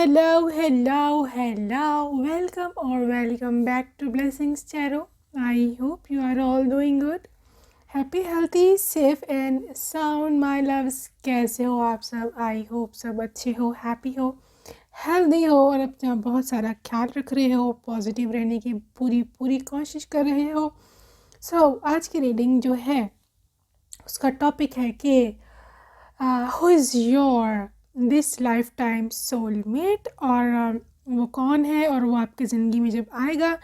Hello, hello, hello. Welcome or welcome back to Blessings Tarot. I hope you are all doing good. Happy, healthy, safe and sound my loves. कैसे हो आप सब? I hope सब अच्छे हो, happy हो, healthy हो और अपना बहुत सारा ख्याल रख रहे हो, पॉजिटिव रहने की पूरी कोशिश कर रहे हो. आज की रीडिंग जो है उसका टॉपिक है कि who is your this life time soulmate, और वो कौन है और वो आपकी ज़िंदगी में जब आएगा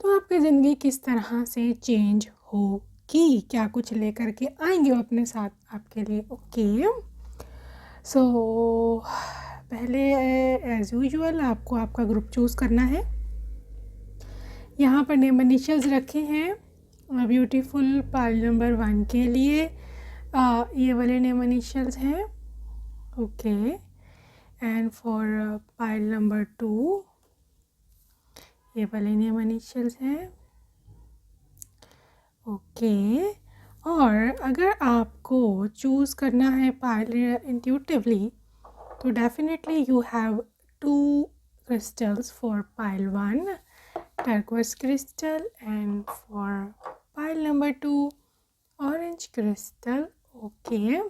तो आपकी ज़िंदगी किस तरह से चेंज होगी, क्या कुछ लेकर के आएंगे वो अपने साथ आपके लिए. ओके, सो पहले एज़ यूजुअल आपको आपका ग्रुप चूज़ करना है. यहाँ पर नेम इनिशियल्स रखे हैं ब्यूटीफुल पाइल नंबर 1 के लिए. ये वाले नेम इनिशियल्स हैं. Okay, and for pile number 2 ये वाले नेम इनिशियल्स हैं. ओके, और अगर आपको चूज़ करना है पाइल इंट्यूटिवली तो definitely you have 2 crystals for pile 1, turquoise crystal, and for pile number 2 orange crystal. Okay,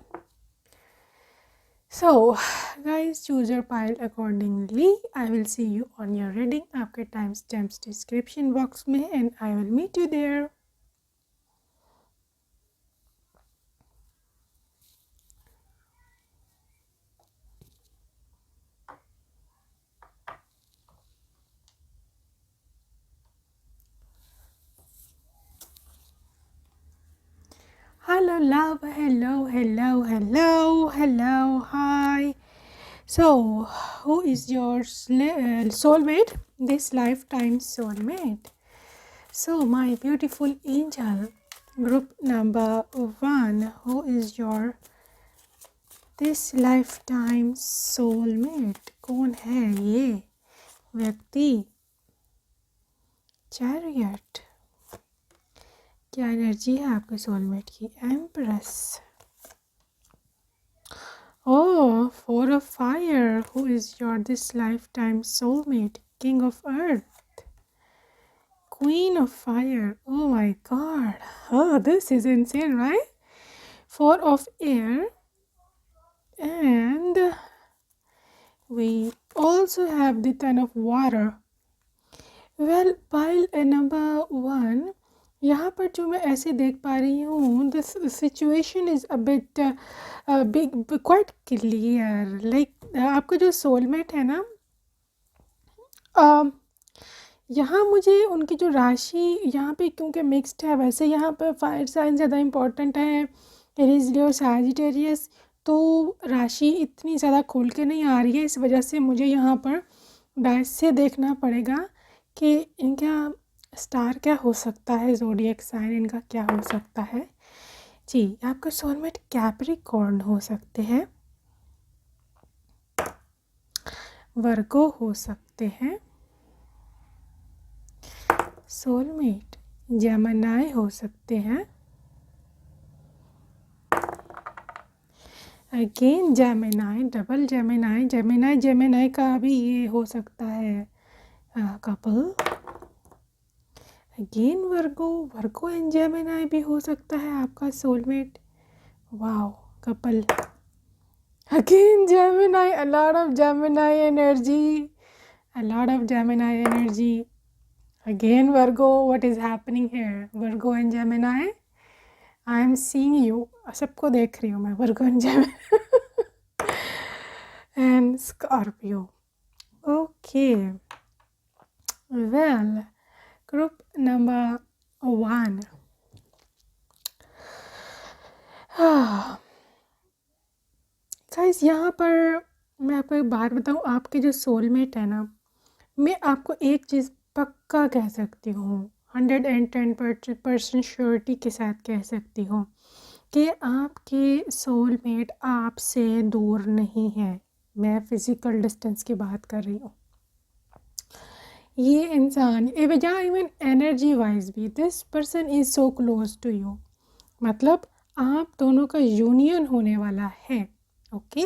so guys, choose your pile accordingly. I will see you on your reading. आपके timestamps description box में, and I will meet you there. Hello love, hello, hi. So who is your soulmate, this lifetime soulmate? So my beautiful angel, group number 1, who is your this lifetime soulmate? कौन है ये व्यक्ति? Chariot, क्या energy है आपके soulmate की? Empress. Oh, 4 of fire. Who is your this lifetime soulmate? King of earth, Queen of fire. Oh my god. Oh, this is insane, right? 4 of air, and we also have the 10 of water. Well, pile number 1, यहाँ पर जो मैं ऐसे देख पा रही हूँ, this situation is a bit big, quite clear. Like आपका जो सोलमेट है ना, यहाँ मुझे उनकी जो राशि यहाँ पे क्योंकि मिक्स्ड है, वैसे यहाँ पर फायर साइन ज़्यादा इम्पोर्टेंट है, एरीज लियो सैजिटेरियस, तो राशि इतनी ज़्यादा खोल के नहीं आ रही है. इस वजह से मुझे यहाँ पर डाइस से देखना पड़ेगा कि इनका स्टार क्या हो सकता है, ज़ोडिएक साइन इनका क्या हो सकता है. जी, आपका सोलमेट कैप्रिकॉर्न हो सकते हैं, वर्गो हो सकते हैं, सोलमेट जेमिनी हो सकते हैं, अगेन जेमिनी, डबल जेमिनी का भी ये हो सकता है couple. Again Virgo and Gemini भी हो सकता है आपका soulmate. Wow, couple. Again Gemini, a lot of Gemini energy. Again Virgo, what is happening here? Virgo and Gemini. I am seeing you. सबको देख रही हूँ मैं. Virgo and Gemini and Scorpio. Okay. Well, group number 1. Guys, यहाँ पर मैं आपको एक बात बताऊँ, आपके जो सोलमेट है ना, मैं आपको एक चीज़ पक्का कह सकती हूँ, 110% श्योरिटी के साथ कह सकती हूँ कि आपके सोलमेट आपसे दूर नहीं है. मैं फिज़िकल डिस्टेंस की बात कर रही हूँ. ये इंसान इवन एनर्जी वाइज भी, this person is so close to you. मतलब आप दोनों का यूनियन होने वाला है. Okay.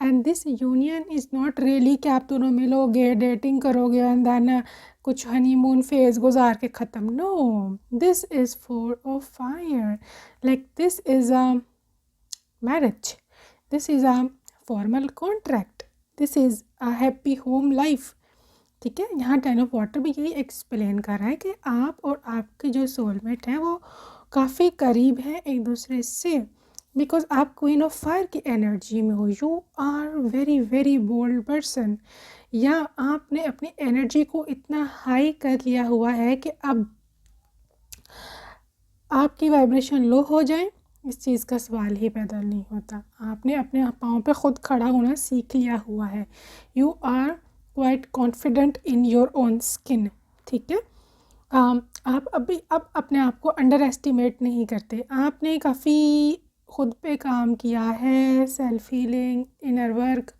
And this union is not really कि आप दोनों मिलोगे, डेटिंग करोगे एंड देन कुछ हनीमून फेज गुजार के ख़त्म। No, this is for a fire, like this is a marriage, this is a formal contract, this is a happy home life। ठीक है, यहाँ टेन ऑफ वाटर भी यही एक्सप्लेन कर रहा है कि आप और आपके जो सोलमेट हैं वो काफ़ी करीब हैं एक दूसरे से, बिकॉज आप क्वीन ऑफ फायर की एनर्जी में हो। You are very very bold person, या आपने अपनी एनर्जी को इतना हाई कर लिया हुआ है कि अब आपकी वाइब्रेशन लो हो जाए इस चीज़ का सवाल ही पैदा नहीं होता। आपने अपने पाँव पे ख़ुद खड़ा होना सीख लिया हुआ है। You are quite confident in your own skin. ठीक है, आप अभी अब अपने आप को अंडर एस्टिमेट नहीं करते। आपने काफ़ी खुद पे काम किया है, सेल्फ हीलिंग, इनर वर्क,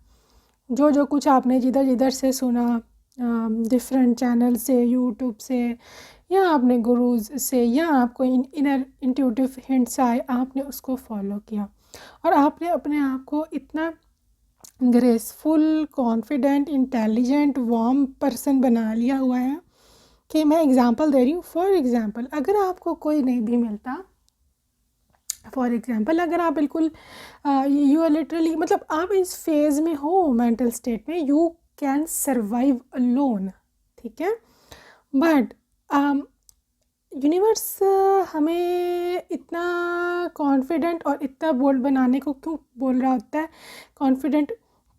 जो जो कुछ आपने जिधर जिधर से सुना, डिफरेंट चैनल से, यूट्यूब से, या आपने गुरुज से, या आपको इनर इंट्यूटिव हिंट्स आए, आपने उसको फॉलो किया और आपने अपने आप को इतना graceful, confident, intelligent, warm person बना लिया हुआ है कि मैं एग्जांपल दे रही हूँ। फॉर एग्जांपल, अगर आपको कोई नहीं भी मिलता, फॉर एग्जांपल अगर आप बिल्कुल यू आर लिटरली, मतलब आप इस फेज़ में हो मेंटल स्टेट में, यू कैन सर्वाइव अलोन। ठीक है, बट यूनिवर्स हमें इतना कॉन्फिडेंट और इतना बोल्ड बनाने को क्यों बोल रहा होता है कॉन्फिडेंट?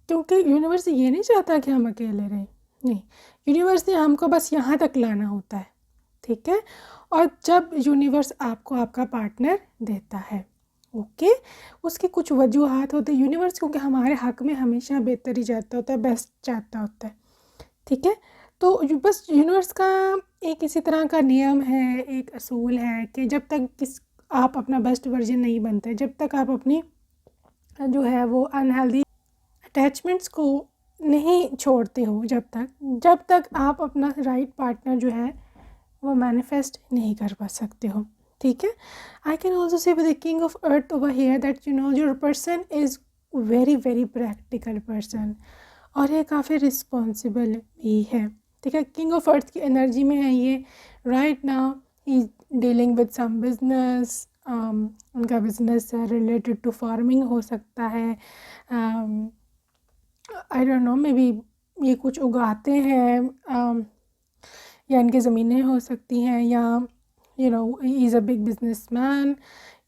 क्योंकि यूनिवर्स ये नहीं चाहता कि हम अकेले रहें, नहीं, यूनिवर्स ने हमको बस यहाँ तक लाना होता है। ठीक है, और जब यूनिवर्स आपको आपका पार्टनर देता है, ओके, उसकी कुछ वजूहात होते हैं। यूनिवर्स क्योंकि हमारे हक में हमेशा बेहतर ही चाहता होता है, बेस्ट चाहता होता है। ठीक है, तो बस यूनिवर्स का एक इसी तरह का नियम है, एक असूल है कि जब तक आप अपना बेस्ट वर्जन नहीं बनते, जब तक आप अपनी जो है वो अनहेल्दी अटैचमेंट्स को नहीं छोड़ते हो, जब तक आप अपना राइट पार्टनर जो है वो मैनिफेस्ट नहीं कर पा सकते हो। ठीक है, I can also say with the king of earth over here that you know your person is very very practical person, और ये काफ़ी रिस्पॉन्सिबल भी है। ठीक है, किंग ऑफ अर्थ की एनर्जी में है ये। Right now he dealing with some business, उनका बिजनेस रिलेटेड टू फार्मिंग हो सकता है, I don't know, maybe ये कुछ उगाते हैं, या इनकी ज़मीनें हो सकती हैं, या you know is a big businessman,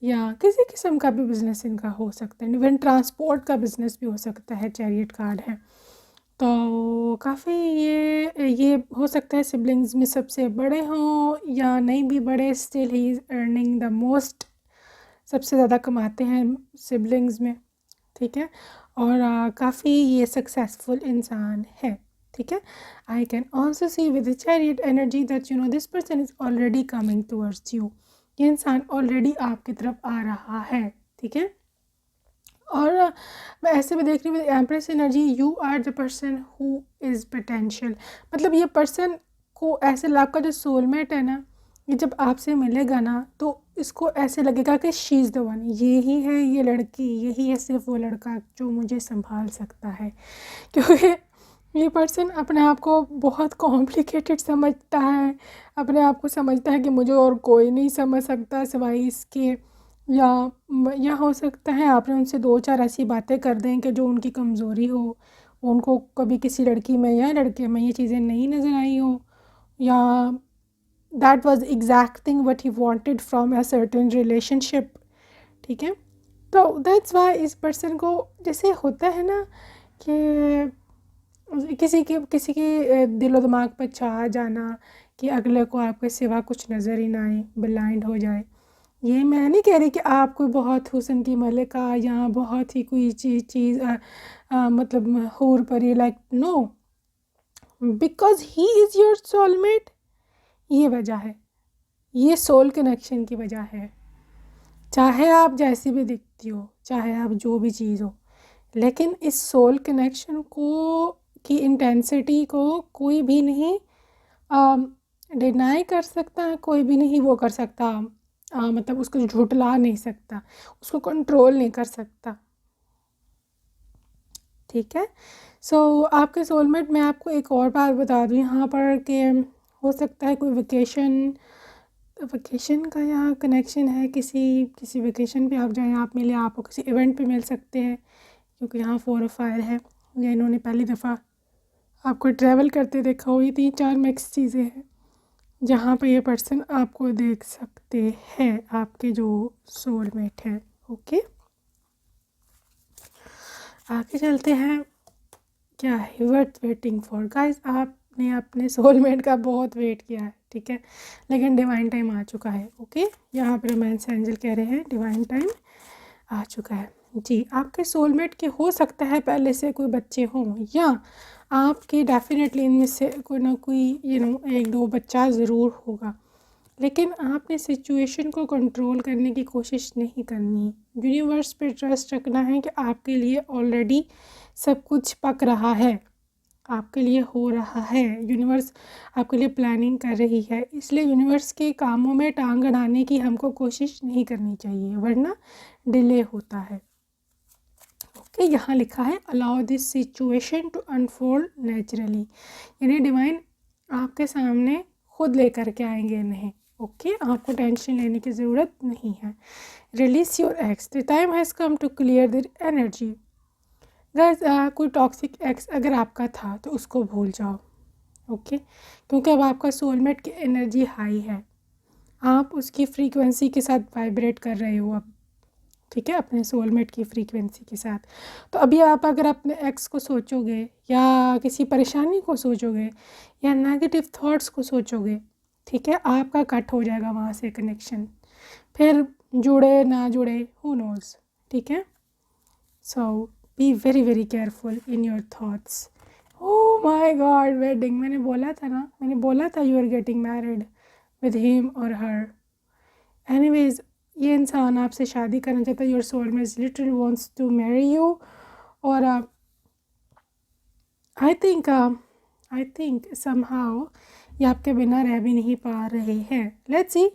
या किसी किस्म का भी बिज़नेस इनका हो सकता है। इवन ट्रांसपोर्ट का बिज़नेस भी हो सकता है, चैरियट कार्ड है। तो काफ़ी ये हो सकता है सिबलिंग्स में सबसे बड़े हों या नहीं भी बड़े, still he is earning the most, सबसे ज़्यादा कमाते हैं सिबलिंग्स में। ठीक है, और काफ़ी ये सक्सेसफुल इंसान है। ठीक है, I can also see with the chariot energy that you know this person is already coming towards you. ये इंसान ऑलरेडी आपकी तरफ आ रहा है। ठीक है, और मैं ऐसे भी देख रही हूँ empress energy, you are the person who is potential. मतलब ये पर्सन को ऐसे, आपका जो सोलमेट है ना, ये जब आपसे मिलेगा ना तो इसको ऐसे लगेगा कि शी इज़ द वन, ये ही है ये लड़की, यही है सिर्फ वो लड़का जो मुझे संभाल सकता है। क्योंकि ये पर्सन अपने आप को बहुत कॉम्प्लिकेटेड समझता है, अपने आप को समझता है कि मुझे और कोई नहीं समझ सकता सिवाय इसके, या हो सकता है आपने उनसे दो चार ऐसी बातें कर दें कि जो उनकी कमज़ोरी हो, उनको कभी किसी लड़की में या लड़के में ये चीज़ें नहीं नज़र आई हो, या that was एग्जैक्टिंग what he wanted from a certain relationship. ठीक है, तो दैट्स वाई इस पर्सन को जैसे होता है ना कि किसी के दिलो दिमाग पर छा जाना कि अगले को आपके सिवा कुछ नज़र ही ना आए, ब्लाइंड हो जाए। ये मैं नहीं कह रही कि आप कोई बहुत हुस्न की मलिका या बहुत ही कोई चीज़ मतलब हूर परी, like no, because he is your soulmate. ये वजह है, ये सोल कनेक्शन की वजह है। चाहे आप जैसी भी दिखती हो, चाहे आप जो भी चीज़ हो, लेकिन इस सोल कनेक्शन को की इंटेंसिटी को कोई भी नहीं डिनाई कर सकता, कोई भी नहीं वो कर सकता, मतलब उसको झुठला नहीं सकता, उसको कंट्रोल नहीं कर सकता। ठीक है। सो आपके सोलमेट, मैं आपको एक और बात बता दूँ यहाँ पर कि हो सकता है कोई वेकेशन का यहाँ कनेक्शन है, किसी किसी वेकेशन पे आप जाएँ, आप मिले, आपको किसी इवेंट पे मिल सकते हैं, क्योंकि यहाँ 4 और 5 है, या इन्होंने पहली दफ़ा आपको ट्रैवल करते देखा हो। ये 3-4 मिक्स चीज़ें हैं जहाँ पे ये पर्सन आपको देख सकते हैं, आपके जो सोलमेट हैं। ओके, आगे चलते हैं। क्या है वर्थ वेटिंग फॉर? गाइस, आपने अपने सोलमेट का बहुत वेट किया है, ठीक है, लेकिन डिवाइन टाइम आ चुका है। ओके, यहाँ पर रोमांस एंजल कह रहे हैं डिवाइन टाइम आ चुका है जी। आपके सोलमेट के हो सकता है पहले से कोई बच्चे हों, या आपके डेफिनेटली इनमें से कोई ना कोई एक दो बच्चा ज़रूर होगा, लेकिन आपने सिचुएशन को कंट्रोल करने की कोशिश नहीं करनी। यूनिवर्स पे ट्रस्ट रखना है कि आपके लिए ऑलरेडी सब कुछ पक रहा है, आपके लिए हो रहा है। यूनिवर्स आपके लिए प्लानिंग कर रही है, इसलिए यूनिवर्स के कामों में टांग अड़ाने की हमको कोशिश नहीं करनी चाहिए, वरना डिले होता है। ओके, यहाँ लिखा है allow this situation to unfold naturally, यानी डिवाइन आपके सामने खुद लेकर के आएंगे इन्हें। ओके, आपको टेंशन लेने की ज़रूरत नहीं है। Release your ex, the time has come to clear their energy. Guys, कोई टॉक्सिक एक्स अगर आपका था तो उसको भूल जाओ। ओके, क्योंकि अब आपका सोलमेट की एनर्जी हाई है, आप उसकी फ्रीक्वेंसी के साथ वाइब्रेट कर रहे हो अब, ठीक है, अपने सोलमेट की फ्रीक्वेंसी के साथ। तो अभी आप अगर अपने एक्स को सोचोगे, या किसी परेशानी को सोचोगे, या नेगेटिव थॉट्स को सोचोगे, ठीक है, आपका कट हो जाएगा वहाँ से कनेक्शन, फिर जुड़े ना जुड़े, हु नोज़, ठीक है। So be very very careful in your thoughts. Oh my God, wedding, मैंने बोला था you are getting married with him और हर। एनीवेज, ये इंसान आपसे शादी करना चाहता है, your soulmate literally wants to marry you, और आई थिंक समहाउ ये आपके बिना रह भी नहीं पा रहे हैं। लेट्स सी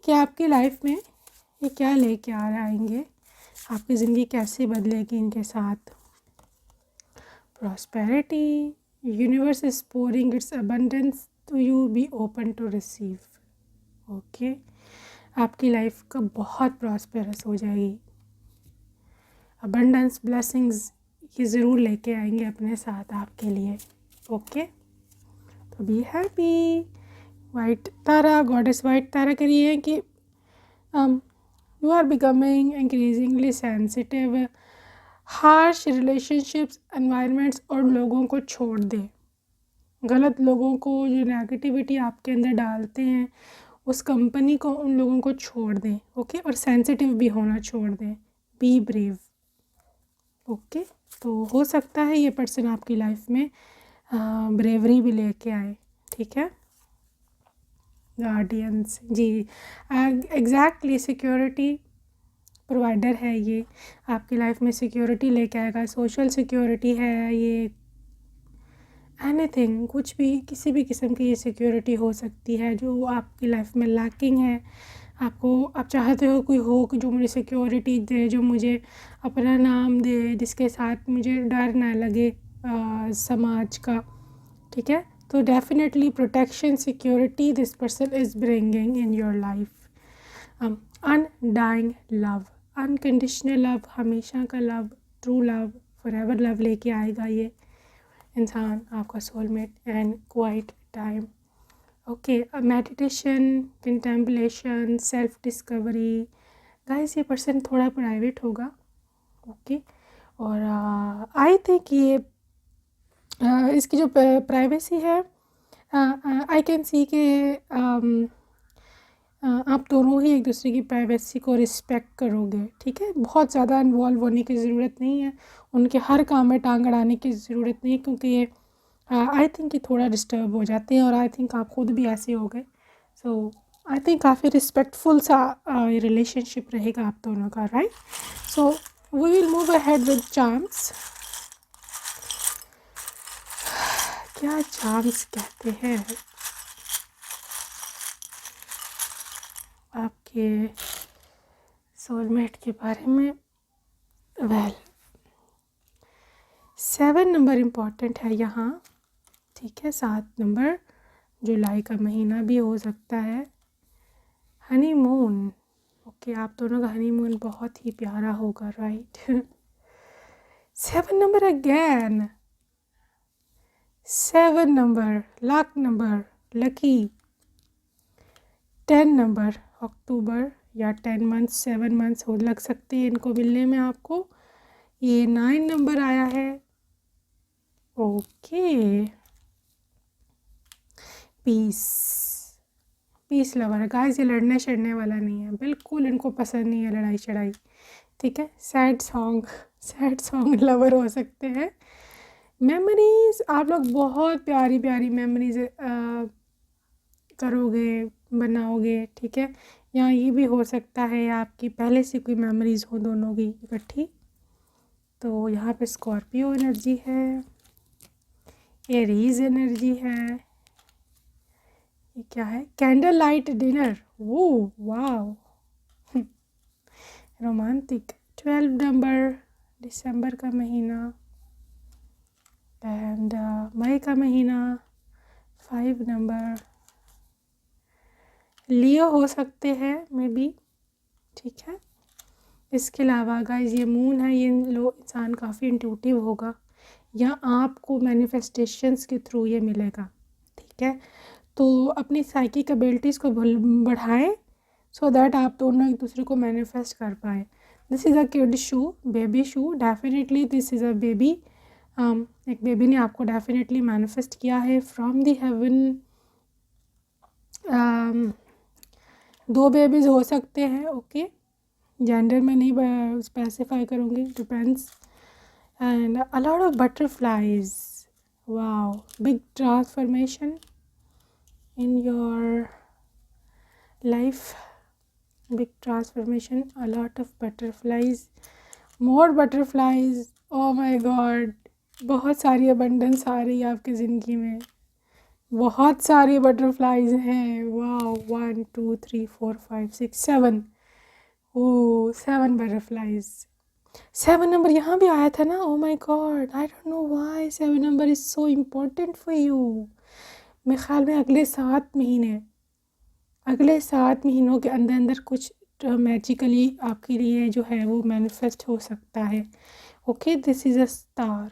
कि आपकी लाइफ में ये क्या लेके आ आएंगे, आपकी ज़िंदगी कैसे बदलेगी इनके साथ। Prosperity, universe is pouring its abundance to you, be open to receive. Okay, आपकी लाइफ का बहुत प्रॉस्पेरस हो जाएगी, अबंडेंस ब्लेसिंग्स ये ज़रूर लेके आएंगे अपने साथ आपके लिए। ओके, तो be happy. White Tara, goddess white Tara कह रही है कि you are becoming increasingly sensitive. Harsh relationships, environments और लोगों को छोड़ दें, गलत लोगों को जो नेगेटिविटी आपके अंदर डालते हैं, उस कंपनी को, उन लोगों को छोड़ दें। ओके, और सेंसिटिव भी होना छोड़ दें, बी ब्रेव। ओके, तो हो सकता है ये पर्सन आपकी लाइफ में ब्रेवरी भी लेके आए, ठीक है। गार्डियंस जी, एग्जैक्टली सिक्योरिटी प्रोवाइडर है ये, आपकी लाइफ में सिक्योरिटी लेके आएगा, सोशल सिक्योरिटी है ये, एनीथिंग, कुछ भी, किसी भी किस्म की ये सिक्योरिटी हो सकती है जो आपकी लाइफ में लैकिंग है। आप चाहते हो कोई हो जो मुझे सिक्योरिटी दे, जो मुझे अपना नाम दे, जिसके साथ मुझे डर ना लगे समाज का, ठीक है। तो definitely protection, security this person is bringing in your life. Undying love, unconditional love, हमेशा का love, true love, forever love लेके आएगा ये इंसान, आपका soulmate, and quiet time. Okay, meditation, contemplation, self discovery. Guys, ये पर्सन थोड़ा प्राइवेट होगा। ओके, और आई थिंक ये इसकी जो प्राइवेसी है, आई कैन सी के आप दोनों ही एक दूसरे की प्राइवेसी को रिस्पेक्ट करोगे, ठीक है। बहुत ज़्यादा इन्वॉल्व होने की ज़रूरत नहीं है, उनके हर काम में टांग अड़ाने की ज़रूरत नहीं है, क्योंकि ये आई थिंक ये थोड़ा डिस्टर्ब हो जाते हैं, और आई थिंक आप खुद भी ऐसे हो गए। सो आई थिंक काफ़ी रिस्पेक्टफुल सा रिलेशनशिप रहेगा आप दोनों का, right. So we will move ahead with charms. क्या चार्म्स कहते हैं आपके सोलमेट के बारे में? वेल, 7 नंबर इम्पॉर्टेंट है यहाँ, ठीक है। 7 नंबर जुलाई का महीना भी हो सकता है। हनीमून, ओके, आप दोनों का हनीमून बहुत ही प्यारा होगा, right. 7 number again, 7 number luck number, lucky. 10 number October या 10 मंथ्स, 7 मंथ्स हो लग सकते हैं इनको मिलने में आपको। ये 9 नंबर आया है, ओके। पीस, पीस लवर है गाइस, ये लड़ने शड़ने वाला नहीं है बिल्कुल, इनको पसंद नहीं है लड़ाई चढ़ाई, ठीक है। सैड सॉन्ग लवर हो सकते हैं। मेमोरीज, आप लोग बहुत प्यारी प्यारी मेमोरीज करोगे, बनाओगे, ठीक है। या ये भी हो सकता है आपकी पहले से कोई मेमोरीज हो दोनों की इकट्ठी। तो यहाँ पे स्कॉर्पियो एनर्जी है, एरीज एनर्जी है। ये क्या है? कैंडल लाइट डिनर, वो वाह, रोमांटिक। 12 नंबर दिसंबर का महीना एंड मई का महीना। 5 नंबर लियो हो सकते हैं मे बी, ठीक है। इसके अलावा गाइस ये मून है, ये लोग इंसान काफ़ी इंट्यूटिव होगा या आपको मैनिफेस्टेशंस के थ्रू ये मिलेगा, ठीक है। तो अपनी साइकिक एबिलिटीज़ को बढ़ाएं सो दैट आप दोनों एक दूसरे को मैनिफेस्ट कर पाए। This is a kid shoe, baby shoe, definitely this is a baby. एक बेबी ने आपको डेफिनेटली मैनिफेस्ट किया है फ्रॉम द हेवन। 2 बेबीज़ हो सकते हैं, ओके। जेंडर में नहीं स्पेसिफाई करूँगी, depends. And a lot of butterflies, wow, big transformation in your life, big transformation, a lot of butterflies, more butterflies, oh my god, बहुत सारी abundance आ रही है आपकी ज़िंदगी में, बहुत सारी बटरफ्लाइज हैं, वाओ। 1 2 3 4 5 6 7, ओह 7 बटरफ्लाइज। 7 नंबर यहाँ भी आया था ना, oh my god, I don't know why 7 number is so important for you। मेरे ख्याल में अगले 7 महीनों के अंदर अंदर कुछ मैजिकली आपके लिए जो है वो मैनिफेस्ट हो सकता है, okay. This is a star,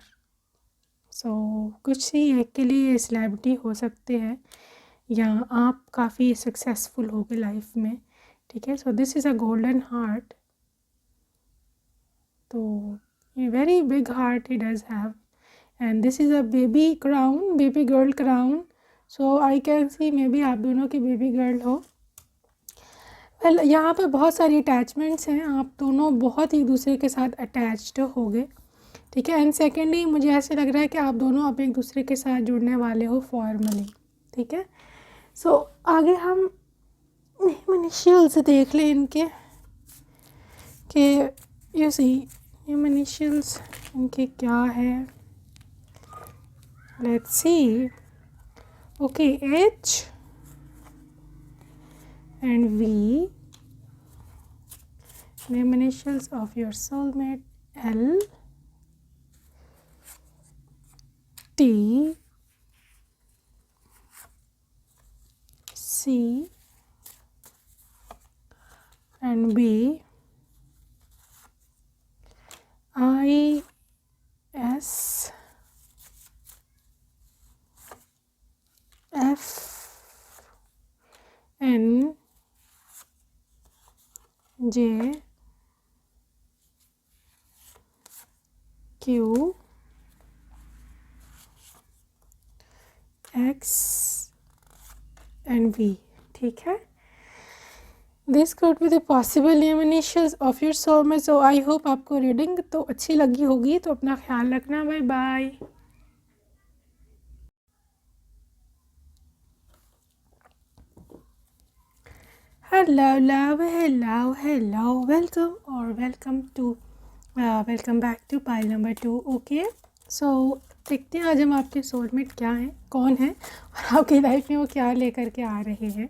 so कुछ ही एक के लिए सेलिब्रिटी हो सकते हैं या आप काफ़ी सक्सेसफुल होगे लाइफ में, ठीक है। So this is a golden heart, तो ये very big heart he does have. And this is a baby crown, baby girl crown, so I can see may be आप दोनों की बेबी गर्ल हो। वेल यहाँ पे बहुत सारी अटैचमेंट्स हैं, आप दोनों बहुत ही एक दूसरे के साथ अटैच्ड होगे, ठीक है। एंड सेकेंडली मुझे ऐसे लग रहा है कि आप दोनों अब एक दूसरे के साथ जुड़ने वाले हो फॉर्मली, ठीक है। सो आगे हम इनिशियल्स देख लें इनके, कि यू सी इनिशियल्स इनके क्या है, let's see. Okay, H and V, name initials of your soulmate, L, T, C and B, I, S, F, N, J, Q, X and V, ठीक है। This could be the possible name initials of your soulmate। so I hope आपको reading तो अच्छी लगी होगी, तो अपना ख्याल रखना, bye bye. hello, welcome back to pile number 2, okay. So देखते हैं आज हम आपके सोलमेट क्या हैं, कौन है और आपकी लाइफ में वो क्या लेकर के आ रहे हैं,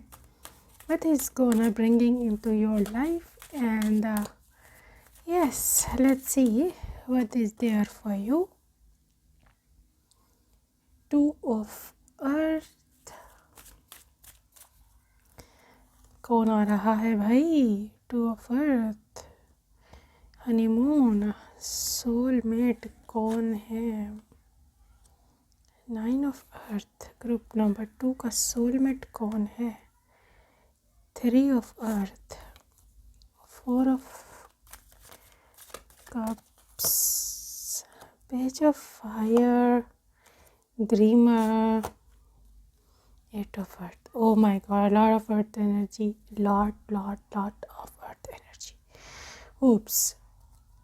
what is gonna bringing into your life, and yes, let's see what is there for you। Two of earth. कौन आ रहा है भाई? Two of earth, honeymoon, soulmate कौन है? Nine of earth, group number 2 का सोलमेट कौन है? Three of earth, four of cups, page of fire, dreamer, eight of earth. Oh my god, lot of earth energy, lot of earth energy. oops,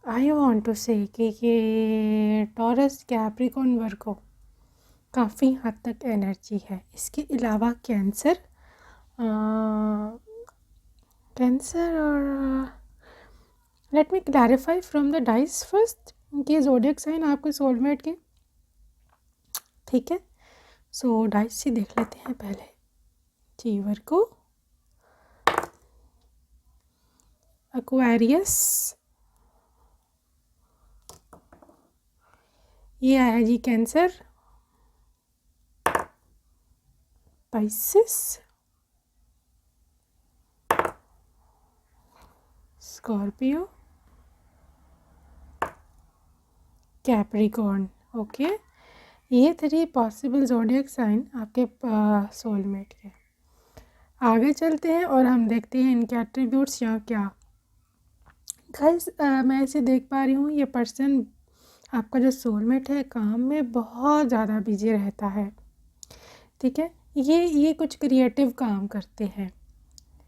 I want to say कि ये taurus, Capricorn, वर्गो काफ़ी हद तक energy है। इसके अलावा cancer, और let me clarify from the dice first कि ज़ोडिएक साइन आपके सोलमेट के, ठीक है। सो डाइस से देख लेते हैं पहले। जी, वर्गो, एक्वेरियस, ये आया जी Cancer, Pisces, Scorpio, Capricorn. Okay, ये 3 पॉसिबल ज़ोडिएक साइन आपके सोलमेट के। आगे चलते हैं और हम देखते हैं इनके एट्रीब्यूट्स या क्या। गाइस, मैं इसे देख पा रही हूँ, ये पर्सन आपका जो सोलमेट है काम में बहुत ज़्यादा बिजी रहता है, ठीक है। ये कुछ क्रिएटिव काम करते हैं,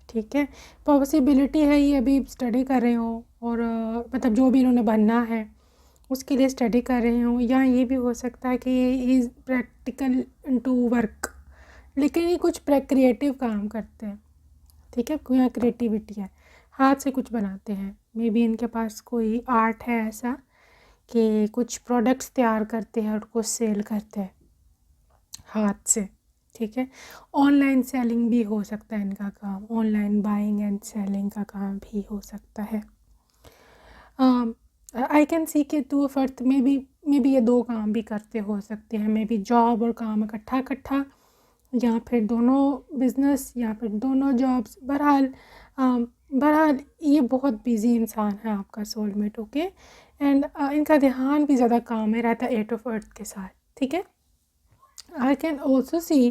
ठीक है। पॉसिबिलिटी है ये अभी स्टडी कर रहे हो और मतलब जो भी इन्होंने बनना है उसके लिए स्टडी कर रहे हो, या ये भी हो सकता है कि ये इज़ प्रैक्टिकल इनटू वर्क, लेकिन ये कुछ क्रिएटिव काम करते हैं, ठीक है। यहाँ क्रिएटिविटी है, हाथ से कुछ बनाते हैं। मे बी इनके पास कोई आर्ट है ऐसा कि कुछ प्रोडक्ट्स तैयार करते हैं और कुछ सेल करते हैं हाथ से, ठीक है। ऑनलाइन सेलिंग भी हो सकता है इनका काम, ऑनलाइन बाइंग एंड सेलिंग का काम भी हो सकता है। आई कैन सी कि 2 ऑफ अर्थ में भी ये 2 काम भी करते हो सकते हैं। मे बी जॉब और काम इकट्ठा, या फिर दोनों बिजनेस, या फिर दोनों जॉब्स। बहरहाल ये बहुत बिजी इंसान है आपका सोलमेट, ओके। एंड इनका ध्यान भी ज़्यादा काम में रहता है 8 ऑफ अर्थ के साथ, ठीक है। आई कैन ऑल्सो सी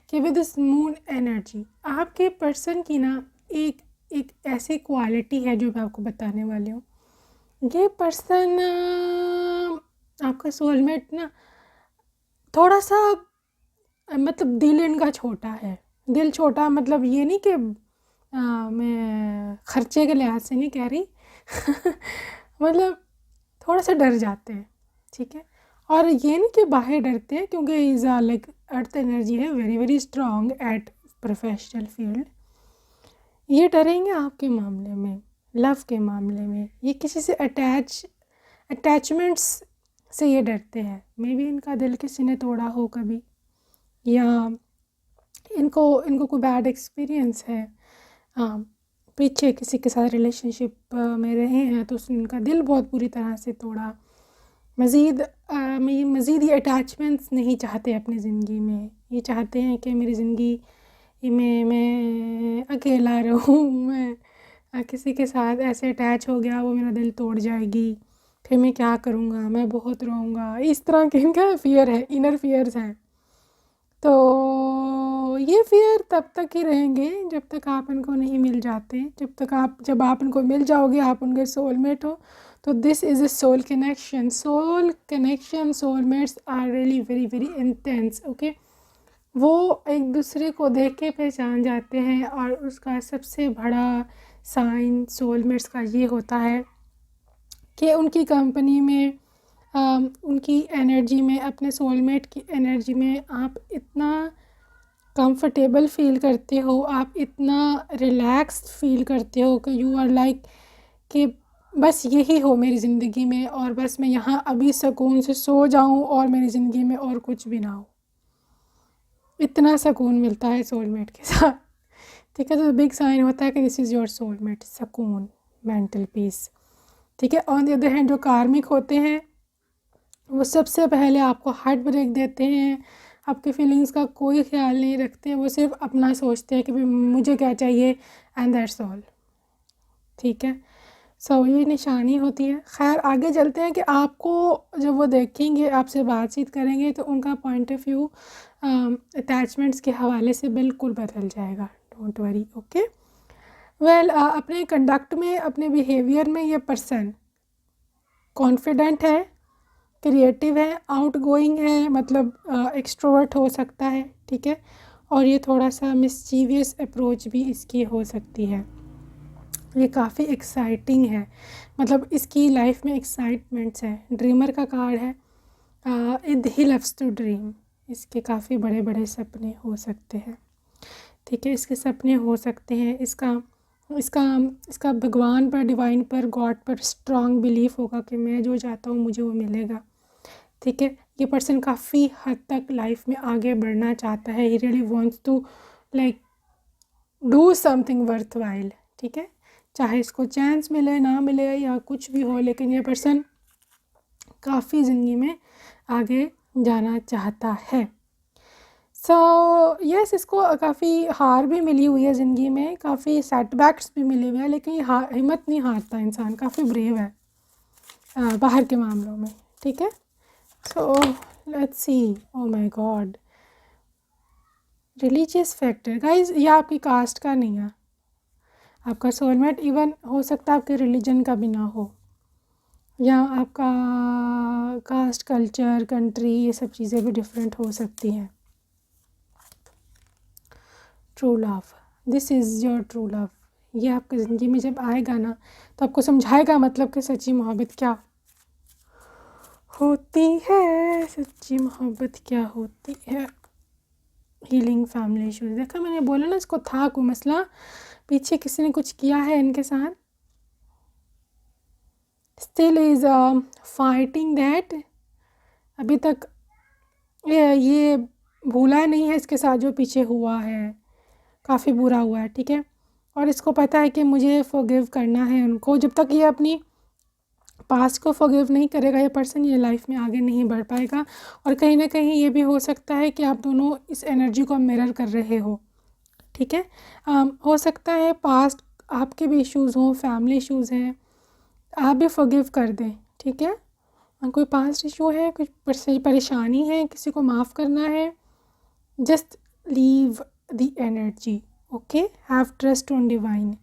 कि विद दिस मून एनर्जी आपके पर्सन की ना एक ऐसी क्वालिटी है जो मैं आपको बताने वाली हूँ। ये पर्सन, आपका सोलमेट ना थोड़ा सा मतलब दिल इनका छोटा है। दिल छोटा मतलब ये नहीं कि मैं खर्चे के लिहाज से नहीं कह रही मतलब थोड़ा सा डर जाते हैं, ठीक है। और ये नहीं कि बाहर डरते हैं, क्योंकि इज़ लाइक अर्थ एनर्जी है very strong at professional field. ये डरेंगे आपके मामले में, लव के मामले में। ये किसी से अटैचमेंट्स से ये डरते हैं। मे बी इनका दिल किसी ने तोड़ा हो कभी, या इनको कोई बैड एक्सपीरियंस है, पीछे किसी के साथ रिलेशनशिप में रहे हैं तो उसने इनका दिल बहुत बुरी तरह से तोड़ा। मज़ीद ये अटैचमेंट्स नहीं चाहते अपनी ज़िंदगी में। ये चाहते हैं कि मेरी ज़िंदगी में मैं अकेला रहूँ। मैं किसी के साथ ऐसे अटैच हो गया वो मेरा दिल तोड़ जाएगी, फिर मैं क्या करूँगा, मैं बहुत रोऊँगा। इस तरह के इनका फ़ियर है, इनर फियर्स हैं। तो ये फियर तब तक ही रहेंगे जब तक आप इनको नहीं मिल जाते। जब आप इनको मिल जाओगे, आप उनके सोलमेट हो, तो this is a soul connection. Soulmates are really very intense, okay. वो एक दूसरे को देख के पहचान जाते हैं, और उसका सबसे बड़ा साइन सोलमेट्स का ये होता है कि उनकी कंपनी में, उनकी एनर्जी में, अपने सोलमेट की एनर्जी में आप इतना कंफर्टेबल फील करते हो, आप इतना रिलैक्स्ड फील करते हो कि यू आर लाइक कि बस यही हो मेरी ज़िंदगी में, और बस मैं यहाँ अभी सुकून से सो जाऊँ और मेरी ज़िंदगी में और कुछ भी ना हो। इतना सुकून मिलता है सोलमेट के साथ, ठीक है। तो बिग साइन होता है कि दिस इज़ योर सोलमेट, सुकून, मेंटल पीस, ठीक है। ऑन द अदर हैंड जो कार्मिक होते हैं वो सबसे पहले आपको हार्ट ब्रेक देते हैं, आपकी फीलिंग्स का कोई ख्याल नहीं रखते, वो सिर्फ अपना सोचते हैं कि भाई मुझे क्या चाहिए एंड दैट्स ऑल। ठीक है, सो ये निशानी होती है। खैर आगे चलते हैं कि आपको जब वो देखेंगे, आपसे बातचीत करेंगे, तो उनका पॉइंट ऑफ व्यू अटैचमेंट्स के हवाले से बिल्कुल बदल जाएगा। Don't worry, okay. वेल, अपने कंडक्ट में, अपने बिहेवियर में ये पर्सन कॉन्फिडेंट है, क्रिएटिव है, आउटगोइंग है, मतलब एक्सट्रोवर्ट हो सकता है। ठीक है, और ये थोड़ा सा मिस्चीवियस अप्रोच भी इसकी हो सकती है। ये काफ़ी एक्साइटिंग है, मतलब इसकी लाइफ में एक्साइटमेंट्स है। ड्रीमर का कार्ड है, ही लव्स टू ड्रीम। इसके काफ़ी बड़े बड़े सपने हो सकते हैं। ठीक है, इसके सपने हो सकते हैं, इसका इसका इसका भगवान पर, डिवाइन पर, गॉड पर स्ट्रॉन्ग बिलीफ होगा कि मैं जो चाहता हूँ मुझे वो मिलेगा। ठीक है, ये पर्सन काफ़ी हद तक लाइफ में आगे बढ़ना चाहता है। He really wants to like do something worthwhile. ठीक है, चाहे इसको चांस मिले ना मिले या कुछ भी हो, लेकिन ये पर्सन काफ़ी ज़िंदगी में आगे जाना चाहता है। सो यस, इसको काफ़ी हार भी मिली हुई है ज़िंदगी में, काफ़ी सेटबैक्स भी मिले हुए हैं, लेकिन ये हिम्मत नहीं हारता इंसान, काफ़ी ब्रेव है बाहर के मामलों में। ठीक है, so let's see. O my God, religious factor guys, ये आपकी कास्ट का नहीं है। आपका सोलमेट इवन हो सकता है आपके रिलीजन का भी ना हो, या आपका कास्ट, कल्चर, कंट्री, ये सब चीज़ें भी डिफरेंट हो सकती हैं। True love, this is your true love. ये आपकी ज़िंदगी में जब आएगा ना, तो आपको समझाएगा मतलब कि सच्ची मोहब्बत क्या होती है, सच्ची मोहब्बत क्या होती है। हीलिंग फैमिली इश्यूज, देखा मैंने बोला ना, इसको था कोई मसला, पीछे किसी ने कुछ किया है इनके साथ। स्टिल इज़ फाइटिंग दैट, अभी तक ये भूला नहीं है इसके साथ जो पीछे हुआ है, काफ़ी बुरा हुआ है। ठीक है, और इसको पता है कि मुझे फॉरगिव करना है उनको। जब तक ये अपनी पास्ट को फॉरगिव नहीं करेगा ये पर्सन, ये लाइफ में आगे नहीं बढ़ पाएगा। और कहीं ना कहीं ये भी हो सकता है कि आप दोनों इस एनर्जी को मिरर कर रहे हो। ठीक है, हो सकता है पास्ट आपके भी इश्यूज़ हों, फैमिली इश्यूज़ हैं, आप भी फॉरगिव कर दें। ठीक है, कोई पास्ट इशू है, कुछ परेशानी है, किसी को माफ़ करना है, just leave the energy. Okay, have trust on divine,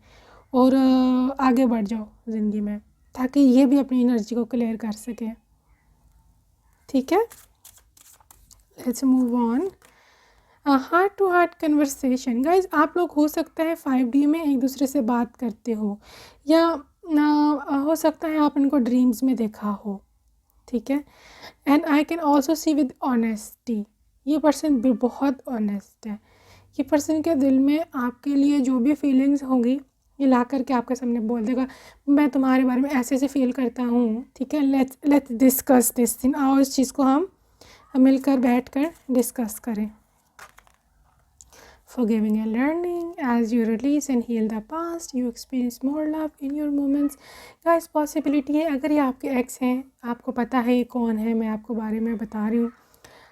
और आगे बढ़ जाओ ज़िंदगी में, ताकि ये भी अपनी एनर्जी को क्लियर कर सके। ठीक है, let's move on. Heart to heart conversation guys, आप लोग हो सकता है 5D में एक दूसरे से बात करते हो, या हो सकता है आप इनको ड्रीम्स में देखा हो। ठीक है, and I can also see with honesty, ये पर्सन भी बहुत ऑनेस्ट है। ये पर्सन के दिल में आपके लिए जो भी फीलिंग्स होंगी ये ला करके आपके सामने बोल देगा, मैं तुम्हारे बारे में ऐसे ऐसे फील करता हूँ। ठीक है, लेट्स डिस्कस दिस थिंग, आओ इस चीज़ को हम मिलकर बैठ कर डिस्कस करें। Forgiving and learning, as you release and heal the past, you experience more love in your moments. Guys, possibility है, अगर ये आपके एक्स हैं, आपको पता है ये कौन है, मैं आपको बारे में बता रही हूँ।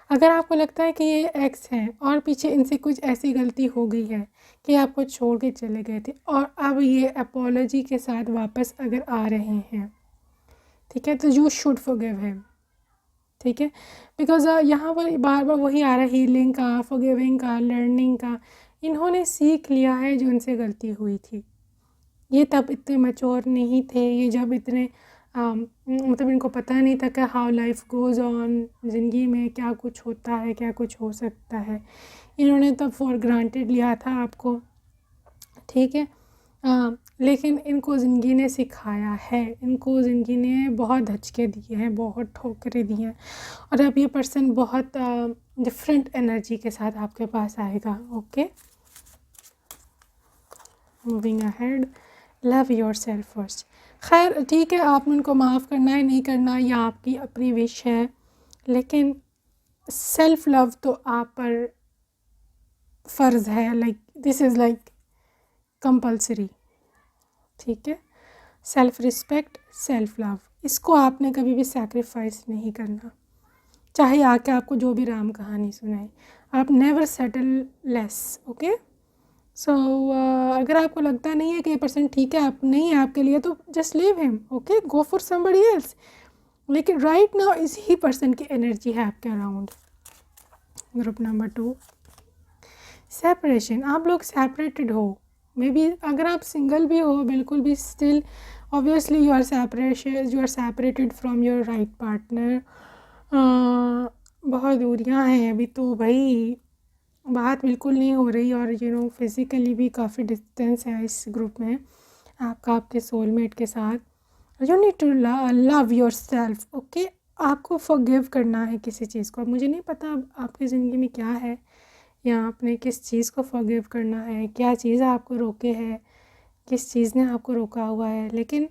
अगर आपको लगता है कि ये एक्स हैं और पीछे इनसे कुछ ऐसी गलती हो गई है कि आपको छोड़ के चले गए थे, और अब ये अपोलॉजी के साथ वापस अगर आ रहे हैं, ठीक है, तो यू शुड फॉरगिव हिम। ठीक है, बिकॉज यहाँ पर बार बार वही आ रहा है, हीलिंग का, फॉरगिविंग का, लर्निंग का। इन्होंने सीख लिया है जो उनसे गलती हुई थी। ये तब इतने मैच्योर नहीं थे, ये जब इतने मतलब इनको पता नहीं था कि हाउ लाइफ गोज़ ऑन, ज़िंदगी में क्या कुछ होता है, क्या कुछ हो सकता है। इन्होंने तब फॉर ग्रांटेड लिया था आपको। ठीक है, लेकिन इनको ज़िंदगी ने सिखाया है, इनको ज़िंदगी ने बहुत धचके दिए हैं, बहुत ठोकरें दी हैं, और अब ये पर्सन बहुत डिफरेंट एनर्जी के साथ आपके पास आएगा। Okay, moving ahead, love your self first. खैर ठीक है, आपने उनको माफ़ करना है नहीं करना यह आपकी अपनी विश है, लेकिन सेल्फ लव तो आप पर फ़र्ज़ है, like this is like compulsory. ठीक है, सेल्फ रिस्पेक्ट, सेल्फ लव, इसको आपने कभी भी सैक्रिफाइस नहीं करना। चाहे आके आपको जो भी राम कहानी सुनाए, आप नेवर सेटल लेस। ओके, सो अगर आपको लगता नहीं है कि ये पर्सन ठीक है, आप नहीं है आपके लिए, तो just leave him. Okay, go for somebody else. लेकिन राइट नाउ इस ही पर्सन की एनर्जी है आपके अराउंड। Group number 2, separation. आप लोग सेपरेटेड हो, मे बी अगर आप सिंगल भी हो बिल्कुल भी, still obviously you are separated from your right partner. बहुत दूरियां हैं अभी तो भाई, बात बिल्कुल नहीं हो रही, और फिज़िकली भी काफ़ी डिस्टेंस है इस ग्रुप में आपका आपके सोलमेट के साथ। You need to love your yourself, okay forgive करना है किसी चीज़ को। अब मुझे नहीं पता आपकी ज़िंदगी में क्या है, या आपने किस चीज़ को फॉरगिव करना है, क्या चीज़ आपको रोके है, किस चीज़ ने आपको रोका हुआ है, लेकिन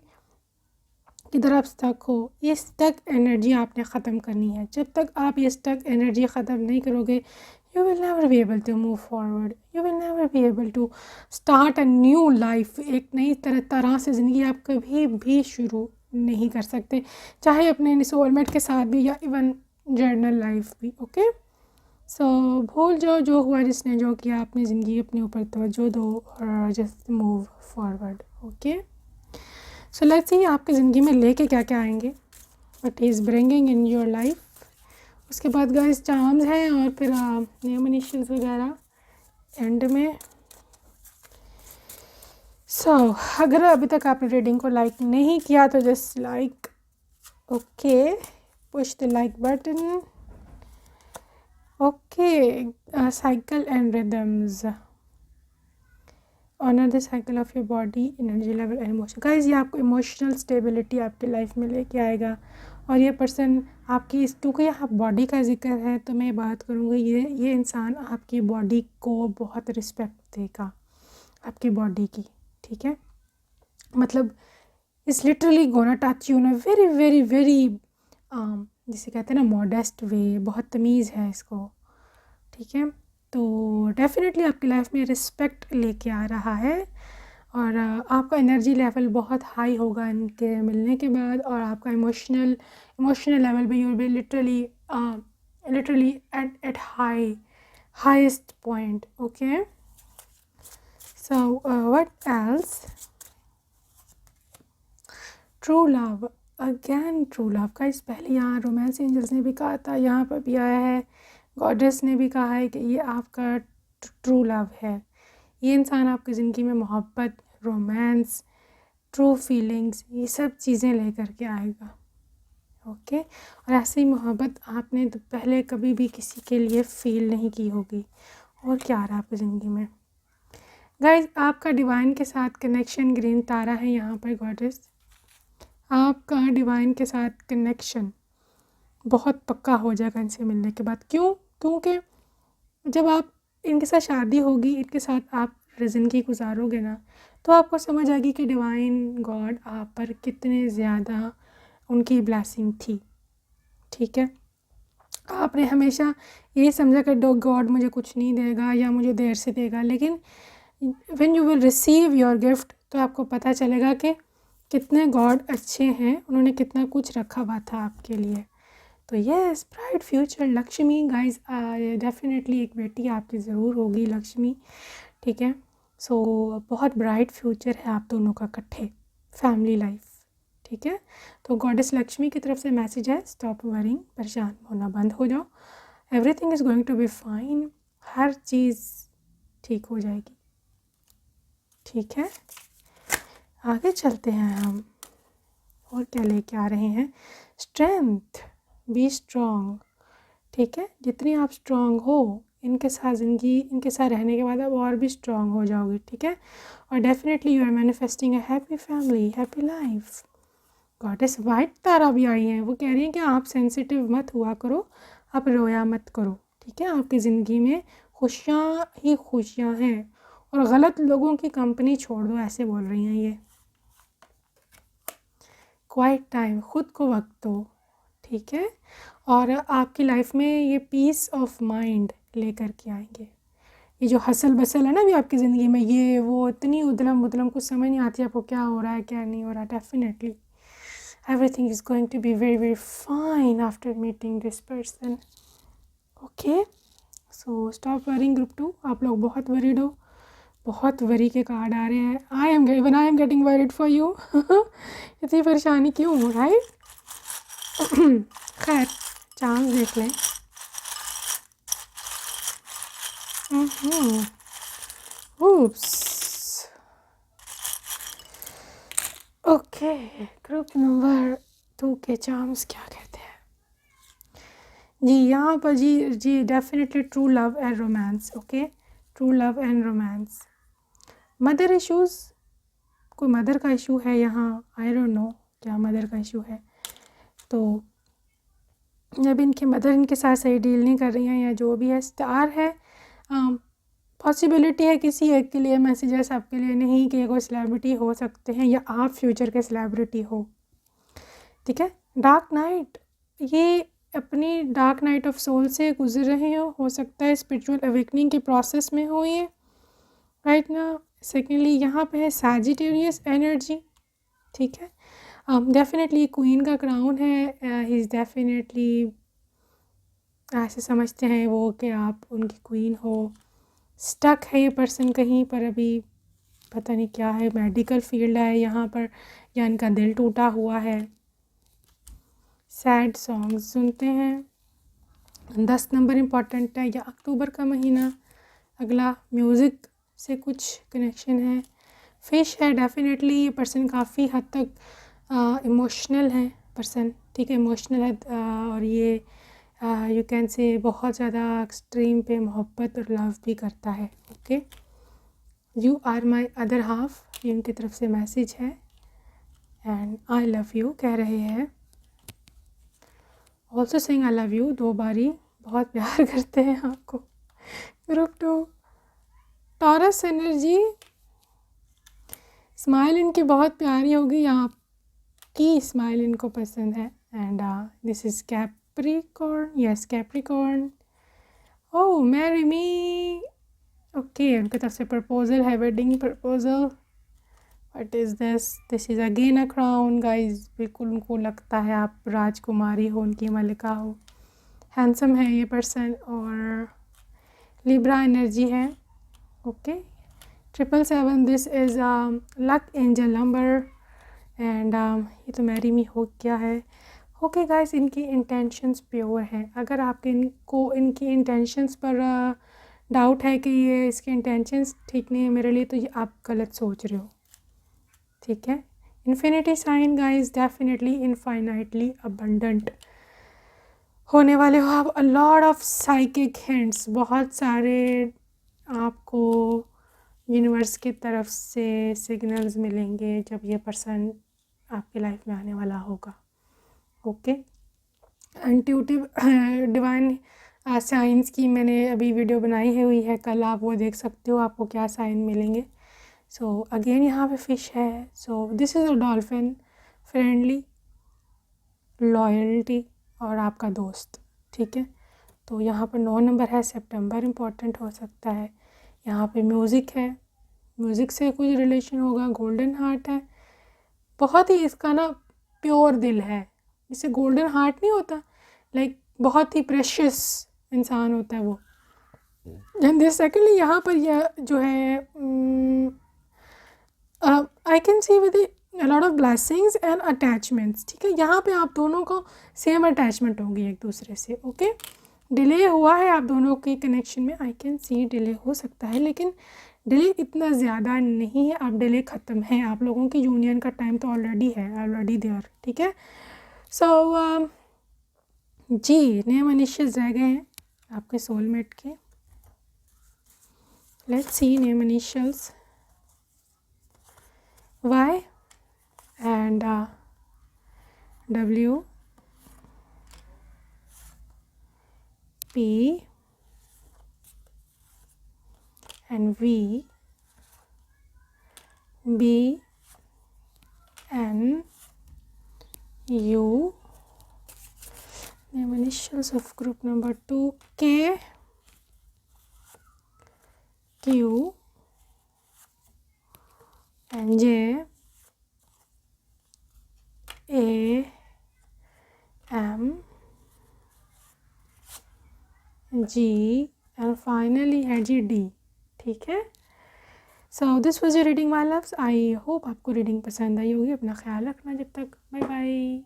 किधर आप स्टक हो, ये स्टक एनर्जी आपने ख़त्म करनी है। जब तक आप ये स्टक एनर्जी ख़त्म नहीं करोगे, you will never be able to move forward, you will never be able to start a new life. एक नई तरह से ज़िंदगी आप कभी भी शुरू नहीं कर सकते, चाहे अपने सोलमेट के साथ भी, या इवन जर्नल लाइफ भी। ओके, सो भूल जाओ जो हुआ, जिसने जो किया, अपनी ज़िंदगी अपने ऊपर तवज्जो दो और just move forward. Okay, so let's see आपकी ज़िंदगी में लेके क्या क्या आएंगे, what he is bringing in your life. उसके बाद गाइस चार्म्स हैं, और फिर नेम इनिशियल्स वगैरह एंड में। सो अगर अभी तक आपने रीडिंग को लाइक नहीं किया तो just like, okay, push the like button. Okay, cycle and rhythms, honor the cycle of your body, energy level and emotion। Guys ये आपको इमोशनल स्टेबिलिटी आपकी लाइफ में लेके आएगा, और ये पर्सन आपकी, क्योंकि यहाँ बॉडी का जिक्र है तो मैं बात करूँगी, ये इंसान आपकी बॉडी को बहुत रिस्पेक्ट देगा, आपकी बॉडी की। ठीक है, मतलब it's literally gonna touch you in a very very very, जिसे कहते हैं ना, मॉडेस्ट वे, बहुत तमीज़ है इसको। ठीक है, तो डेफिनेटली आपकी लाइफ में रिस्पेक्ट लेके आ रहा है, और आपका एनर्जी लेवल बहुत हाई होगा इनके मिलने के बाद, और आपका इमोशनल लेवल भी, you will be literally eight highest point. Okay, so what else, true love, again true love. का इस पहले यहाँ रोमांस एंजल्स ने भी कहा था, यहाँ पर भी आया है, गॉडेस ने भी कहा है कि ये आपका ट्रू लव है। ये इंसान आपकी ज़िंदगी में मोहब्बत, रोमांस, ट्रू फीलिंग्स, ये सब चीज़ें लेकर के आएगा। ओके, और ऐसे ही मोहब्बत आपने तो पहले कभी भी किसी के लिए फ़ील नहीं की होगी। और क्या आ रहा है आपकी ज़िंदगी में गाइस, आपका डिवाइन के साथ कनेक्शन, ग्रीन तारा है यहाँ पर गॉडेस। आपका डिवाइन के साथ कनेक्शन बहुत पक्का हो जाएगा इनसे मिलने के बाद। क्यों? क्योंकि जब आप इनके साथ शादी होगी, इनके साथ आप ज़िंदगी गुजारोगे ना, तो आपको समझ आएगी कि डिवाइन गॉड आप पर कितने ज़्यादा उनकी ब्लेसिंग थी। ठीक है, आपने हमेशा ये समझा कि गॉड मुझे कुछ नहीं देगा या मुझे देर से देगा, लेकिन when you will receive your gift तो आपको पता चलेगा कि कितने गॉड अच्छे हैं, उन्होंने कितना कुछ रखा हुआ था आपके लिए। तो yes, bright future Lakshmi guys, definitely एक बेटी आपकी ज़रूर होगी लक्ष्मी। ठीक है, सो बहुत ब्राइट फ्यूचर है आप दोनों का इकट्ठे, फैमिली लाइफ। ठीक है, तो गॉडेस लक्ष्मी की तरफ से मैसेज है, स्टॉप वरिंग, परेशान होना बंद हो जाओ, everything is going to be fine, हर चीज़ ठीक हो जाएगी। ठीक है, आगे चलते हैं हम, और क्या लेके आ रहे हैं, स्ट्रेंथ, बी स्ट्रॉन्ग। ठीक है, जितनी आप स्ट्रॉन्ग हो, इनके साथ ज़िंदगी, इनके साथ रहने के बाद आप और भी स्ट्रॉन्ग हो जाओगे। ठीक है, और definitely you are manifesting a happy family, happy life. Goddess white Tara भी आई हैं, वो कह रही हैं कि आप सेंसिटिव मत हुआ करो, आप रोया मत करो। ठीक है, आपकी ज़िंदगी में खुशियाँ ही खुशियाँ हैं, और गलत लोगों की कंपनी छोड़ दो, ऐसे बोल रही हैं ये। क्वाइट टाइम, ख़ुद को वक्त दो। ठीक है, और आपकी लाइफ में ये पीस ऑफ माइंड लेकर के आएंगे। ये जो हसल बसल है ना अभी आपकी ज़िंदगी में, ये वो इतनी उदलम कुछ समझ नहीं आती आपको क्या हो रहा है क्या नहीं हो रहा। Definitely everything is going to be very very fine after meeting this person. Okay, so stop worrying group 2. आप लोग बहुत वरीड हो, बहुत वरी के कार्ड आ रहे हैं. I am getting worried for you. इतनी परेशानी क्यों, राइट? खैर चांस देख लें. oops. ओके, ग्रुप नंबर 2 के चार्म्स क्या कहते हैं जी? यहाँ पर जी definitely true love and romance. Okay, true love and romance. Mother issues, कोई मदर का इशू है यहाँ. आई डोंट नो क्या मदर का इशू है. तो जब इनकी मदर इनके साथ सही डील नहीं कर रही हैं या जो भी है. स्टार है, पॉसिबिलिटी है किसी एक के लिए मैसेज है, सबके लिए नहीं, कि कोई सेलिब्रिटी हो सकते हैं या आप फ्यूचर के सेलिब्रिटी हो. ठीक है. डार्क नाइट, ये अपनी डार्क नाइट ऑफ सोल से गुजर रहे हो सकता है स्पिरिचुअल अवेकनिंग के प्रोसेस में हो ये राइट ना. सेकेंडली यहाँ पे है सैजिटेरियस एनर्जी. ठीक है. डेफिनेटली क्वीन का क्राउन है. ही इज़ डेफिनेटली, ऐसे समझते हैं वो कि आप उनकी क्वीन हो. स्टक है ये पर्सन कहीं पर, अभी पता नहीं क्या है, मेडिकल फील्ड है यहाँ पर, या इनका दिल टूटा हुआ है. सैड सॉन्ग्स सुनते हैं. 10 नंबर इम्पॉर्टेंट है, या अक्टूबर का महीना अगला म्यूज़िक से कुछ कनेक्शन है. फिश है, डेफिनेटली ये पर्सन काफ़ी हद तक इमोशनल है पर्सन. ठीक है, इमोशनल है. और ये यू कैन से बहुत ज़्यादा एक्सट्रीम पे मोहब्बत और लव भी करता है. Okay, you are my other half, ये उनकी तरफ से मैसेज है. एंड आई लव यू कह रहे हैं. Also saying I love you 2 बारी, बहुत प्यार करते हैं आपको. Group 2 taurus energy. स्माइल इनकी बहुत प्यारी होगी, आपकी स्माइल इनको पसंद है. And this is Capricorn. Yes, Capricorn. Oh, marry me. Okay, उनकी तरफ से प्रपोजल है, wedding proposal. What is this? This is again a crown guys. बिल्कुल उनको लगता है आप राजकुमारी हो, उनकी मलिका हो. हैंडसम है ये पर्सन. और लिब्रा एनर्जी है. Okay, 777. This is luck angel number. And ये तो मैरी मी हो क्या है. ओके गाइस, इनकी इंटेंशंस प्योर हैं. अगर आपके इनको इनकी इंटेंशंस पर डाउट है कि ये इसके इंटेंशंस ठीक नहीं है मेरे लिए, तो ये आप गलत सोच रहे हो. ठीक है. Infinity sign guys, definitely infinitely abundant होने वाले हो आप. A lot of psychic hints, बहुत सारे आपको यूनिवर्स की तरफ से सिग्नल्स मिलेंगे जब ये पर्सन आपकी लाइफ में आने वाला होगा. ओके, इंट्यूटिव डिवाइन साइंस की मैंने अभी वीडियो बनाई है हुई है, कल आप वो देख सकते हो, आपको क्या साइन मिलेंगे. सो अगेन यहाँ पे फिश है. So this is a dolphin, friendly, loyalty और आपका दोस्त. ठीक है. तो यहाँ पर 9 नंबर है, सितंबर इम्पॉर्टेंट हो सकता है. यहाँ पे म्यूज़िक है, म्यूज़िक से कुछ रिलेशन होगा. गोल्डन हार्ट है, बहुत ही इसका ना प्योर दिल है. इसे गोल्डन हार्ट नहीं होता, लाइक बहुत ही प्रेशियस इंसान होता है वो. एंड सेकेंडली यहाँ पर यह जो है I can see with a lot of blessings and attachments. ठीक है, यहाँ पे आप दोनों को सेम अटैचमेंट होगी एक दूसरे से. ओके, डिले हुआ है आप दोनों के कनेक्शन में, आई कैन सी डिले हो सकता है, लेकिन डिले इतना ज़्यादा नहीं है. आप डिले ख़त्म है, आप लोगों की यूनियन का टाइम तो ऑलरेडी है, ऑलरेडी देयर. ठीक है. सो जी, नेम इनिशियल्स रह गए हैं आपके सोलमेट के. Let's see name initials. Y and W, P and V, B N U. Name initials of group number 2, K, Q and J, A G and finally है जी D. ठीक है. So this was your reading my loves. I hope आपको reading पसंद आई होगी. अपना ख्याल रखना जब तक. Bye bye.